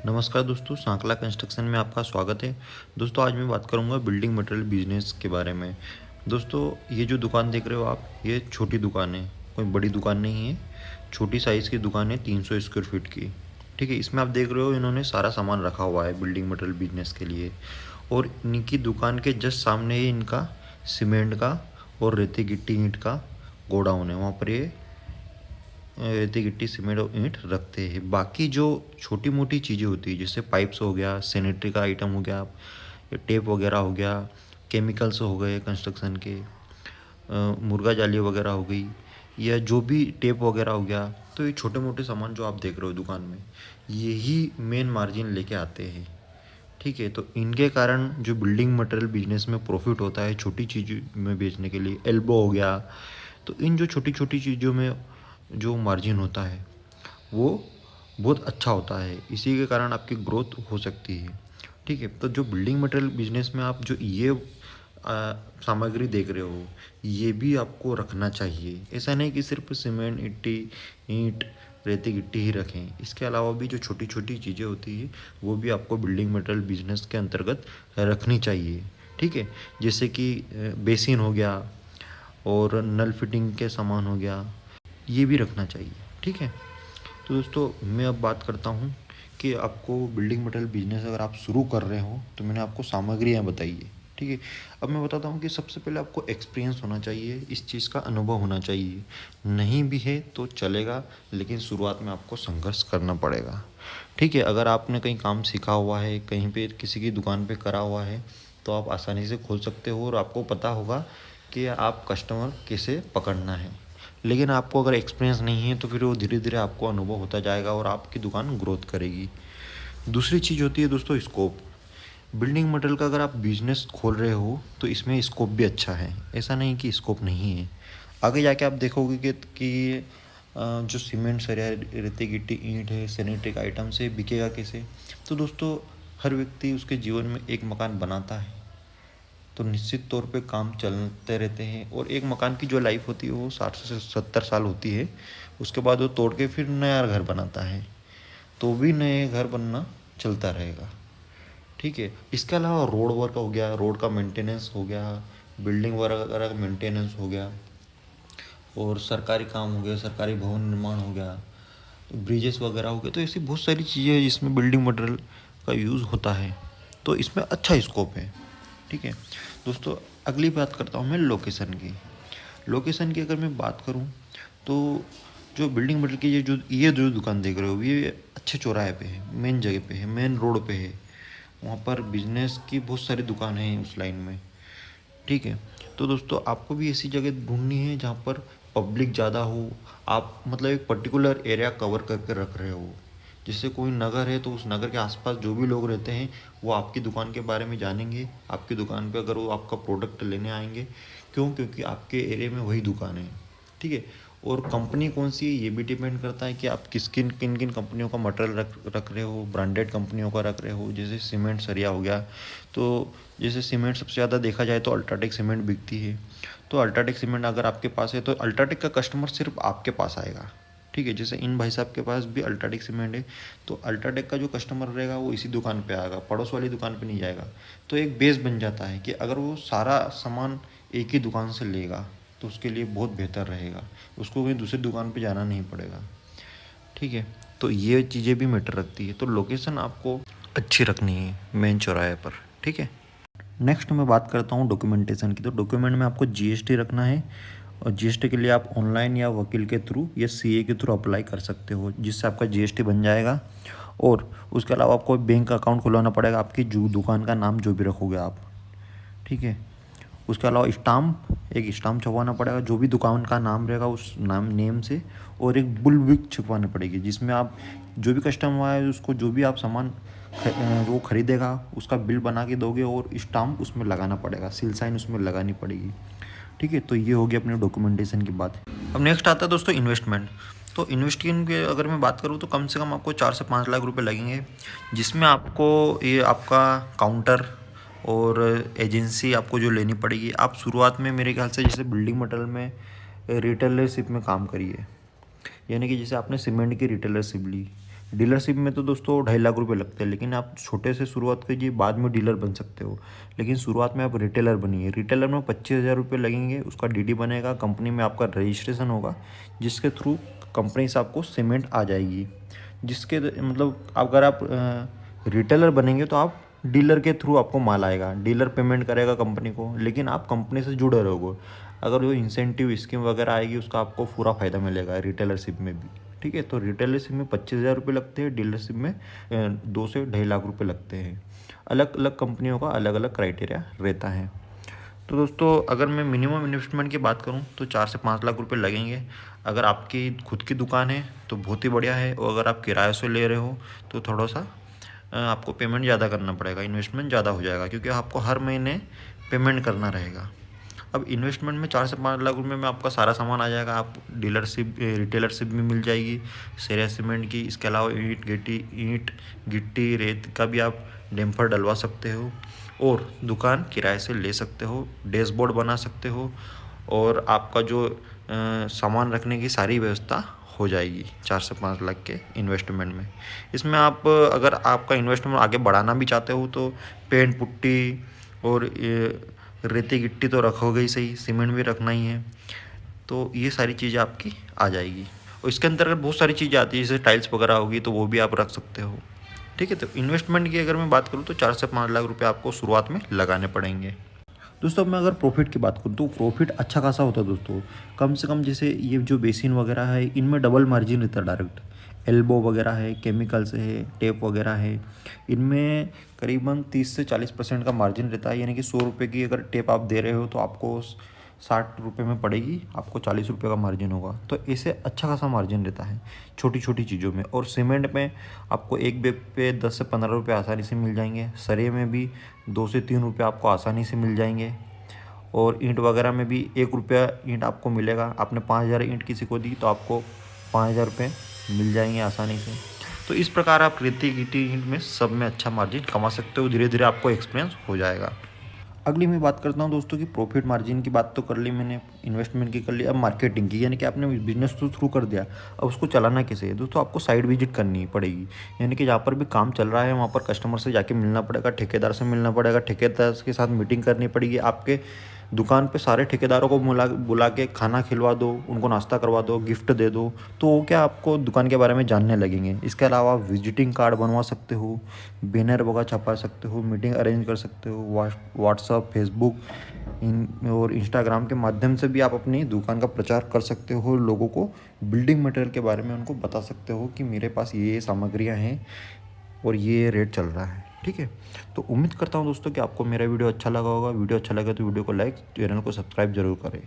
नमस्कार दोस्तों, सांकला कंस्ट्रक्शन में आपका स्वागत है। दोस्तों आज मैं बात करूंगा बिल्डिंग मटेरियल बिजनेस के बारे में। दोस्तों ये जो दुकान देख रहे हो आप, ये छोटी दुकान है, कोई बड़ी दुकान नहीं है। छोटी साइज़ की दुकान है, 300 स्क्वायर फीट की। ठीक है, इसमें आप देख रहे हो इन्होंने सारा सामान रखा हुआ है बिल्डिंग मटेरियल बिजनेस के लिए। और इनकी दुकान के जस्ट सामने ही इनका सीमेंट का और रेती गिट्टी ईंट का गोडाउन है। वहाँ पर ये रेती गिट्टी सीमेंट और ईंट रखते हैं। बाकी जो छोटी मोटी चीज़ें होती है जैसे पाइप्स हो गया, सैनिटरी का आइटम हो गया, टेप वगैरह हो गया, केमिकल्स हो गए कंस्ट्रक्शन के, मुर्गा जाली वगैरह हो गई, या जो भी टेप वगैरह हो गया, तो ये छोटे मोटे सामान जो आप देख रहे हो दुकान में, यही मेन मार्जिन लेके आते हैं। ठीक है, तो इनके कारण जो बिल्डिंग मटेरियल बिजनेस में प्रॉफिट होता है छोटी चीज़ में बेचने के लिए, एल्बो हो गया, तो इन जो छोटी छोटी चीज़ों में जो मार्जिन होता है वो बहुत अच्छा होता है। इसी के कारण आपकी ग्रोथ हो सकती है। ठीक है, तो जो बिल्डिंग मटेरियल बिजनेस में आप जो ये सामग्री देख रहे हो, ये भी आपको रखना चाहिए। ऐसा नहीं कि सिर्फ सीमेंट इट्टी ईंट रेती गिट्टी ही रखें, इसके अलावा भी जो छोटी छोटी चीज़ें होती है वो भी आपको बिल्डिंग मटेरियल बिजनेस के अंतर्गत रखनी चाहिए। ठीक है, जैसे कि बेसिन हो गया और नल फिटिंग के सामान हो गया, ये भी रखना चाहिए। ठीक है, तो दोस्तों मैं अब बात करता हूँ कि आपको बिल्डिंग मटेरियल बिजनेस अगर आप शुरू कर रहे हो तो मैंने आपको सामग्रियाँ बताई है। ठीक है, अब मैं बताता हूँ कि सबसे पहले आपको एक्सपीरियंस होना चाहिए, इस चीज़ का अनुभव होना चाहिए। नहीं भी है तो चलेगा, लेकिन शुरुआत में आपको संघर्ष करना पड़ेगा। ठीक है, अगर आपने कहीं काम सीखा हुआ है, कहीं पे किसी की दुकान पे करा हुआ है, तो आप आसानी से खोल सकते हो और आपको पता होगा कि आप कस्टमर कैसे पकड़ना है। लेकिन आपको अगर एक्सपीरियंस नहीं है तो फिर वो धीरे धीरे आपको अनुभव होता जाएगा और आपकी दुकान ग्रोथ करेगी। दूसरी चीज़ होती है दोस्तों स्कोप। बिल्डिंग मटेरियल का अगर आप बिजनेस खोल रहे हो तो इसमें स्कोप भी अच्छा है, ऐसा नहीं कि स्कोप नहीं है। आगे जाके आप देखोगे कि जो सीमेंट सरिया रेती गिट्टी ईंट है, सैनिटरी आइटम से बिकेगा कैसे। तो दोस्तों हर व्यक्ति उसके जीवन में एक मकान बनाता है, तो निश्चित तौर पे काम चलते रहते हैं और एक मकान की जो लाइफ होती है वो 60 से 70 साल होती है। उसके बाद वो तोड़ के फिर नया घर बनाता है, तो भी नए घर बनना चलता रहेगा। ठीक है, इसके अलावा रोड वर्क हो गया, रोड का मेंटेनेंस हो गया, बिल्डिंग वगैरह का मेंटेनेंस हो गया, और सरकारी काम हो गया, सरकारी भवन निर्माण हो गया, तो ब्रिजेस वगैरह हो गए। तो ऐसी बहुत सारी चीज़ें हैं जिसमें बिल्डिंग मटेरियल का यूज़ होता है, तो इसमें अच्छा स्कोप है। ठीक है दोस्तों, अगली बात करता हूँ मैं लोकेशन की। लोकेशन की अगर मैं बात करूँ तो जो बिल्डिंग मटेरियल की ये जो दुकान देख रहे हो, ये अच्छे चौराहे पे है, मेन जगह पे है, मेन रोड पे है। वहाँ पर बिजनेस की बहुत सारी दुकानें हैं उस लाइन में। ठीक है, तो दोस्तों आपको भी ऐसी जगह ढूंढनी है जहाँ पर पब्लिक ज़्यादा हो। आप मतलब एक पर्टिकुलर एरिया कवर करके रख रहे हो। जैसे कोई नगर है तो उस नगर के आसपास जो भी लोग रहते हैं वो आपकी दुकान के बारे में जानेंगे, आपकी दुकान पे अगर वो आपका प्रोडक्ट लेने आएंगे। क्यों? क्योंकि आपके एरिया में वही दुकान है। ठीक है, और कंपनी कौन सी है ये भी डिपेंड करता है कि आप किन किन कंपनियों का मटेरियल रख रहे हो। ब्रांडेड कंपनियों का रख रहे हो, जैसे सीमेंट सरिया हो गया, तो जैसे सीमेंट सबसे ज़्यादा देखा जाए तो अल्ट्राटेक सीमेंट बिकती है। तो अल्ट्राटेक सीमेंट अगर आपके पास है तो अल्ट्राटेक का कस्टमर सिर्फ आपके पास आएगा। ठीक है, जैसे इन भाई साहब के पास भी अल्ट्राटेक सीमेंट है, तो अल्ट्राटेक का जो कस्टमर रहेगा वो इसी दुकान पे आएगा, पड़ोस वाली दुकान पे नहीं जाएगा। तो एक बेस बन जाता है कि अगर वो सारा सामान एक ही दुकान से लेगा तो उसके लिए बहुत बेहतर रहेगा, उसको कहीं दूसरी दुकान पे जाना नहीं पड़ेगा। ठीक है, तो ये चीज़ें भी मैटर रखती है। तो लोकेशन आपको अच्छी रखनी है मेन चौराहे पर। ठीक है, नेक्स्ट मैं बात करता हूँ डॉक्यूमेंटेशन की। तो डॉक्यूमेंट में आपको जीएसटी रखना है, और जीएसटी के लिए आप ऑनलाइन या वकील के थ्रू या सीए के थ्रू अप्लाई कर सकते हो, जिससे आपका जीएसटी बन जाएगा। और उसके अलावा आपको बैंक अकाउंट खुलवाना पड़ेगा, आपकी जो दुकान का नाम जो भी रखोगे आप। ठीक है, उसके अलावा एक स्टाम्प छपवाना पड़ेगा, जो भी दुकान का नाम रहेगा उस नेम से। और एक बुल बुक छपवानी पड़ेगी, जिसमें आप जो भी कस्टमर आए उसको जो भी आप सामान वो खरीदेगा उसका बिल बना के दोगे, और स्टाम्प उसमें लगाना पड़ेगा, सील साइन उसमें लगानी पड़ेगी। ठीक है, तो ये होगी अपने डॉक्यूमेंटेशन की बात। अब नेक्स्ट आता है दोस्तों इन्वेस्टमेंट। तो इन्वेस्टमेंट की अगर मैं बात करूँ तो कम से कम आपको 4 से 5 लाख रुपए लगेंगे, जिसमें आपको ये आपका काउंटर और एजेंसी आपको जो लेनी पड़ेगी। आप शुरुआत में मेरे ख्याल से जैसे बिल्डिंग मटेरियल में रिटेलरशिप में काम करिए, यानी कि जैसे आपने सीमेंट की रिटेलरशिप ली, डीलरशिप में तो दोस्तों 2.5 लाख रुपए लगते हैं, लेकिन आप छोटे से शुरुआत कीजिए, बाद में डीलर बन सकते हो। लेकिन शुरुआत में आप रिटेलर बनिए। रिटेलर में 25,000 रुपये लगेंगे, उसका डीडी बनेगा, कंपनी में आपका रजिस्ट्रेशन होगा, जिसके थ्रू कंपनी से आपको सीमेंट आ जाएगी। जिसके मतलब अगर आप रिटेलर बनेंगे तो आप डीलर के थ्रू आपको माल आएगा, डीलर पेमेंट करेगा कंपनी को, लेकिन आप कंपनी से जुड़े रहोगे। अगर जो इंसेंटिव स्कीम वगैरह आएगी उसका आपको पूरा फ़ायदा मिलेगा रिटेलरशिप में भी। ठीक है, तो रिटेलरशिप में 25,000 रुपये लगते हैं, डीलरशिप में 2 से 2.5 लाख रुपये लगते हैं। अलग अलग कंपनियों का अलग अलग क्राइटेरिया रहता है। तो दोस्तों अगर मैं मिनिमम इन्वेस्टमेंट की बात करूं तो 4 से 5 लाख रुपए लगेंगे। अगर आपकी खुद की दुकान है तो बहुत ही बढ़िया है, और अगर आप किराए से ले रहे हो तो थोड़ा सा आपको पेमेंट ज़्यादा करना पड़ेगा, इन्वेस्टमेंट ज़्यादा हो जाएगा, क्योंकि आपको हर महीने पेमेंट करना रहेगा। अब इन्वेस्टमेंट में 4 से 5 लाख रुपए में आपका सारा सामान आ जाएगा। आप डीलरशिप रिटेलरशिप भी मिल जाएगी सरिया सीमेंट की। इसके अलावा ईंट गिट्टी रेत का भी आप डैम्पर डलवा सकते हो, और दुकान किराए से ले सकते हो, डैशबोर्ड बना सकते हो, और आपका जो सामान रखने की सारी व्यवस्था हो जाएगी 4 से 5 लाख के इन्वेस्टमेंट में। इसमें आप अगर आपका इन्वेस्टमेंट आगे बढ़ाना भी चाहते हो तो पेंट पुट्टी और रेती गिट्टी तो रखोगे ही सही, सीमेंट भी रखना ही है, तो ये सारी चीज़ें आपकी आ जाएगी। और इसके अंतर्गत बहुत सारी चीज़ें आती है, जैसे टाइल्स वगैरह होगी तो वो भी आप रख सकते हो। ठीक है, तो इन्वेस्टमेंट की अगर मैं बात करूँ तो 4 से 5 लाख रुपए आपको शुरुआत में लगाने पड़ेंगे। दोस्तों अब मैं अगर प्रॉफिट की बात करूँ तो प्रॉफिट अच्छा खासा होता है दोस्तों। कम से कम जैसे ये जो बेसिन वगैरह है इनमें डबल मार्जिन रहता है डायरेक्ट। एल्बो वगैरह है, केमिकल्स है, टेप वगैरह है, इनमें करीबन 30 से 40% का मार्जिन रहता है। यानी कि 100 रुपये की अगर टेप आप दे रहे हो तो आपको 60 रुपये में पड़ेगी, आपको 40 रुपये का मार्जिन होगा। तो ऐसे अच्छा खासा मार्जिन रहता है छोटी छोटी चीज़ों में। और सीमेंट में आपको एक बैग पे 10 से 15 रुपये आसानी से मिल जाएंगे। सरिये में भी 2 से 3 रुपये आपको आसानी से मिल जाएंगे। और ईंट वगैरह में भी 1 रुपया ईंट आपको मिलेगा। आपने 5,000 ईंट किसी को दी तो आपको 5,000 रुपये मिल जाएंगे आसानी से। तो इस प्रकार आप रेती गिट्टी ईंट में सब में अच्छा मार्जिन कमा सकते हो। धीरे धीरे आपको एक्सपीरियंस हो जाएगा। अगली मैं बात करता हूँ दोस्तों की प्रॉफिट मार्जिन की बात तो कर ली मैंने, इन्वेस्टमेंट की कर ली। अब मार्केटिंग की, यानी कि आपने बिजनेस तो शुरू कर दिया, अब उसको चलाना कैसे है दोस्तों। आपको साइड विजिट करनी पड़ेगी, यानी कि जहाँ पर भी काम चल रहा है वहाँ पर कस्टमर से जाके मिलना पड़ेगा, ठेकेदार से मिलना पड़ेगा, ठेकेदार के साथ मीटिंग करनी पड़ेगी। आपके दुकान पे सारे ठेकेदारों को बुला के खाना खिलवा दो, उनको नाश्ता करवा दो, गिफ्ट दे दो, तो वो क्या आपको दुकान के बारे में जानने लगेंगे। इसके अलावा आप विजिटिंग कार्ड बनवा सकते हो, बैनर वगैरह छपा सकते हो, मीटिंग अरेंज कर सकते हो। व्हाट्सअप, फेसबुक और इंस्टाग्राम के माध्यम से भी आप अपनी दुकान का प्रचार कर सकते हो। लोगों को बिल्डिंग मटेरियल के बारे में उनको बता सकते हो कि मेरे पास ये सामग्रियाँ हैं और ये रेट चल रहा है। ठीक है, तो उम्मीद करता हूँ दोस्तों कि आपको मेरा वीडियो अच्छा लगा होगा। वीडियो अच्छा लगा तो वीडियो को लाइक, चैनल को सब्सक्राइब जरूर करें।